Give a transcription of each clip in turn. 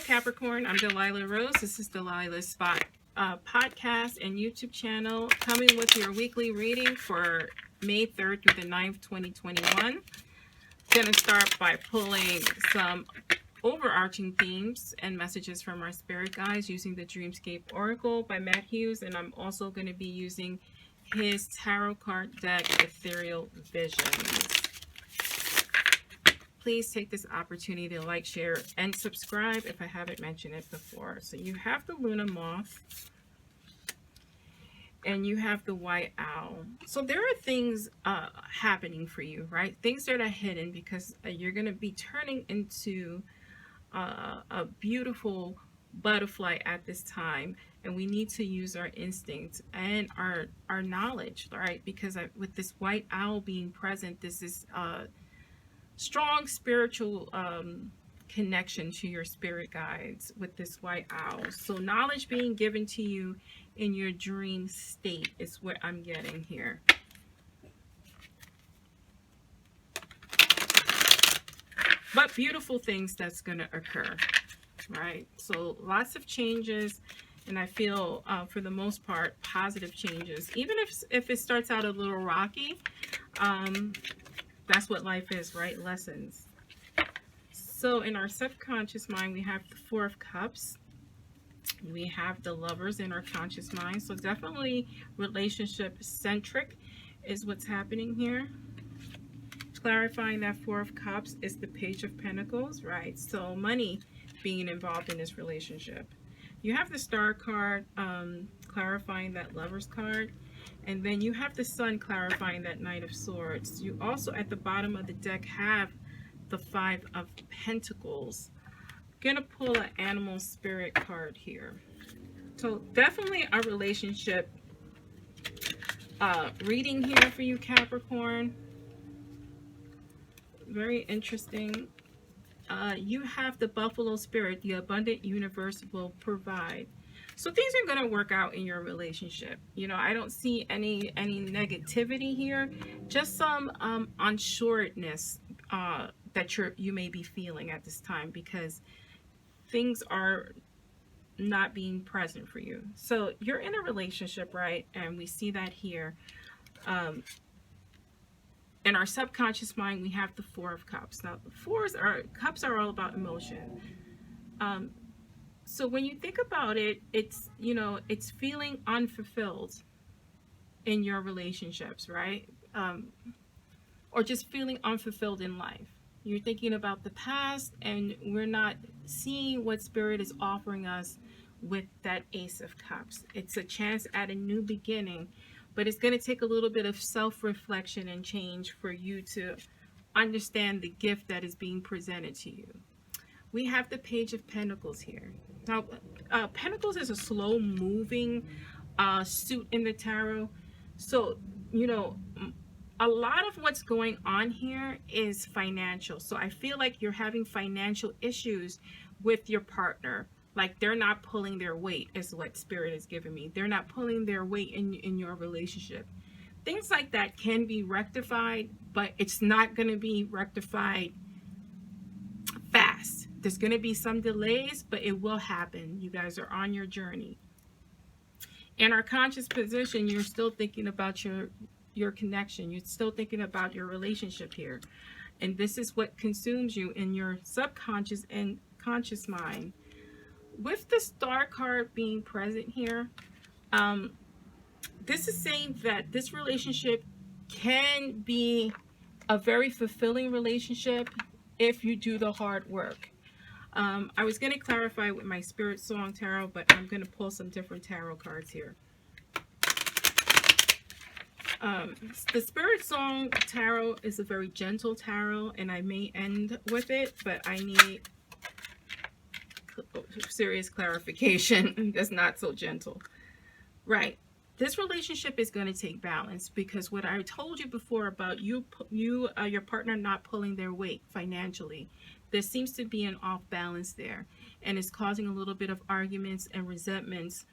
Capricorn. I'm Delilah Rose. This is Delilah's Spot podcast and YouTube channel, coming with your weekly reading for May 3rd through the 9th, 2021. I'm going to start by pulling some overarching themes and messages from our spirit guides using the Dreamscape Oracle by Matt Hughes, and I'm also going to be using his tarot card deck, Ethereal Visions. Please take this opportunity to like, share, and subscribe if I haven't mentioned it before. So you have the Luna Moth and you have the White Owl. So there are things happening for you, right? Things that are hidden because you're going to be turning into a beautiful butterfly at this time. And we need to use our instincts and our knowledge, right? Because with this White Owl being present, this is strong spiritual connection to your spirit guides with this White Owl. So knowledge being given to you in your dream state is what I'm getting here. But beautiful things that's going to occur, right? So lots of changes, and I feel for the most part positive changes, even if it starts out a little rocky. That's what life is, right? Lessons. So in our subconscious mind, we have the Four of Cups. We have the Lovers in our conscious mind. So definitely relationship centric is what's happening here. Clarifying that Four of Cups is the Page of Pentacles, right? So money being involved in this relationship. You have the Star card, clarifying that Lovers card. And then you have the Sun clarifying that Knight of Swords. You also at the bottom of the deck have the Five of Pentacles. I'm gonna pull an animal spirit card here. So definitely a relationship reading here for you, Capricorn. Very interesting. You have the Buffalo Spirit. The abundant universe will provide. So things are going to work out in your relationship. You know, I don't see any negativity here. Just some unsureness that you may be feeling at this time because things are not being present for you. So you're in a relationship, right? And we see that here. In our subconscious mind, we have the Four of Cups. Now, cups are all about emotion. So when you think about it, it's, you know, it's feeling unfulfilled in your relationships, right? Or just feeling unfulfilled in life. You're thinking about the past and we're not seeing what Spirit is offering us with that Ace of Cups. It's a chance at a new beginning, but it's going to take a little bit of self-reflection and change for you to understand the gift that is being presented to you. We have the Page of Pentacles here. Now, Pentacles is a slow-moving suit in the tarot. So, you know, a lot of what's going on here is financial. So I feel like you're having financial issues with your partner. Like they're not pulling their weight is what Spirit is giving me. They're not pulling their weight in your relationship. Things like that can be rectified, but it's not going to be rectified fast. There's going to be some delays, but it will happen. You guys are on your journey. In our conscious position, you're still thinking about your connection. You're still thinking about your relationship here. And this is what consumes you in your subconscious and conscious mind. With the Star card being present here, this is saying that this relationship can be a very fulfilling relationship if you do the hard work. I was going to clarify with my Spirit Song Tarot, but I'm going to pull some different tarot cards here. The Spirit Song Tarot is a very gentle tarot, and I may end with it, but I need serious clarification. That's not so gentle. Right. This relationship is going to take balance because what I told you before about your partner not pulling their weight financially, there seems to be an off balance there, and it's causing a little bit of arguments and resentments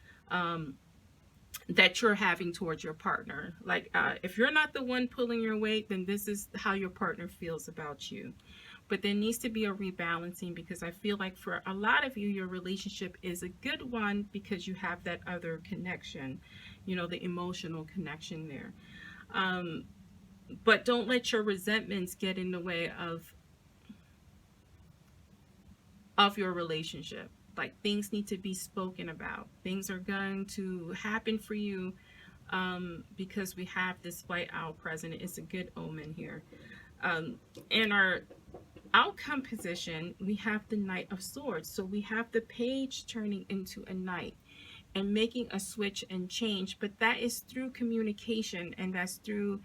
that you're having towards your partner. Like if you're not the one pulling your weight, then this is how your partner feels about you. but there needs to be a rebalancing, because I feel like for a lot of you, your relationship is a good one because you have that other connection, the emotional connection there. But don't let your resentments get in the way of your relationship. Like, things need to be spoken about. Things are going to happen for you, because we have this white owl present. It's a good omen here. In our outcome position, we have the Knight of Swords. So we have the page turning into a knight and making a switch and change. But that is through communication, and that's through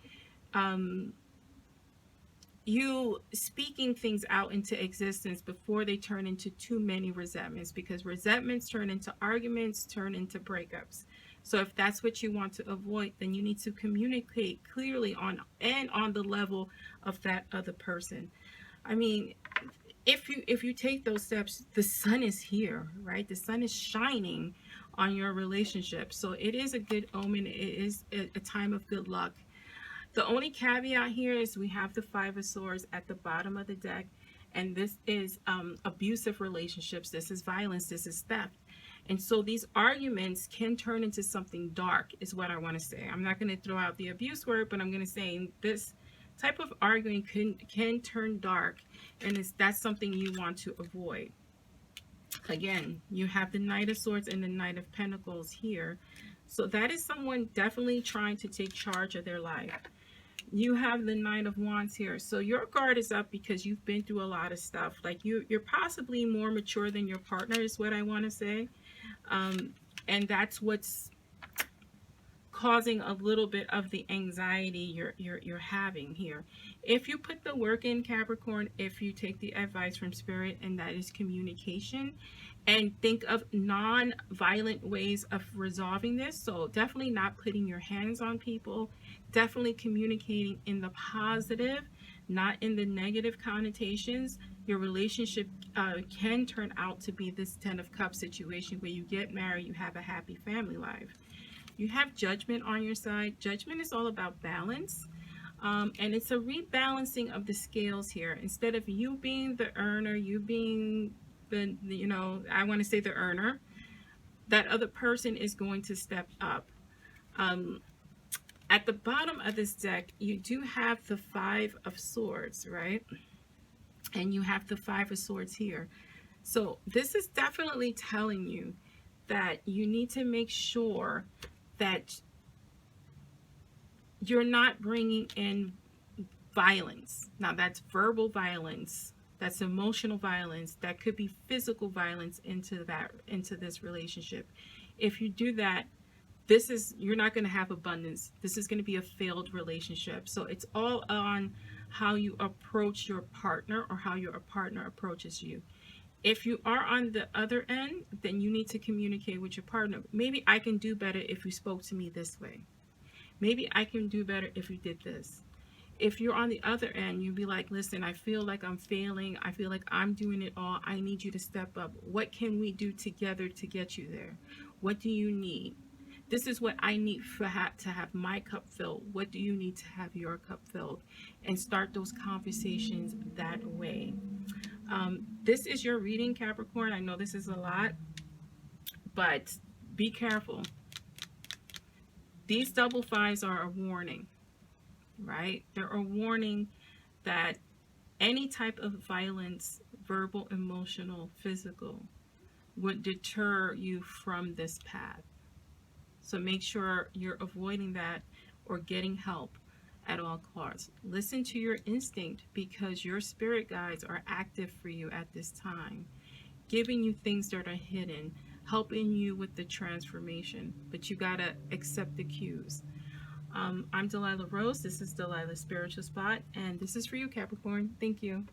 you speaking things out into existence before they turn into too many resentments, because resentments turn into arguments, turn into breakups. So if that's what you want to avoid, then you need to communicate clearly on the level of that other person. I mean, if you take those steps, the sun is here, right? The sun is shining on your relationship. So it is a good omen. It is a time of good luck. The only caveat here is we have the Five of Swords at the bottom of the deck, and this is abusive relationships. This is violence. This is theft. And so these arguments can turn into something dark, is what I want to say. I'm not going to throw out the abuse word, but I'm going to say this type of arguing can turn dark, and that's something you want to avoid. Again, you have the Knight of Swords and the Knight of Pentacles here. So that is someone definitely trying to take charge of their life. You have the Knight of Wands here. So your guard is up because you've been through a lot of stuff. Like you're possibly more mature than your partner, is what I want to say. And that's what's causing a little bit of the anxiety you're having here. If you put the work in, Capricorn, if you take the advice from Spirit, and that is communication, and think of non-violent ways of resolving this. So definitely not putting your hands on people, definitely communicating in the positive, not in the negative connotations. Your relationship can turn out to be this 10 of Cups situation where you get married, you have a happy family life. You have Judgment on your side. Judgment is all about balance. And it's a rebalancing of the scales here. Instead of you being the earner, you being I want to say the earner, that other person is going to step up. At the bottom of this deck, you do have the Five of Swords, right? And you have the Five of Swords here. So this is definitely telling you that you need to make sure that you're not bringing in violence. Now that's verbal violence, that's emotional violence, that could be physical violence into this relationship. If you do that, you're not going to have abundance. This is going to be a failed relationship. So it's all on how you approach your partner, or how your partner approaches you. If you are on the other end, then you need to communicate with your partner. Maybe I can do better if you spoke to me this way. Maybe I can do better if you did this. If you're on the other end, you'd be like, listen, I feel like I'm failing. I feel like I'm doing it all. I need you to step up. What can we do together to get you there? What do you need? This is what I need to have my cup filled. What do you need to have your cup filled? And start those conversations that way. This is your reading, Capricorn. I know this is a lot, but be careful. These double fives are a warning, right? They're a warning that any type of violence, verbal, emotional, physical, would deter you from this path. So make sure you're avoiding that or getting help at all costs. Listen to your instinct, because your spirit guides are active for you at this time, giving you things that are hidden, helping you with the transformation, but you gotta accept the cues. I'm Delilah Rose. This is Delilah's Spiritual Spot, and this is for you, Capricorn. Thank you.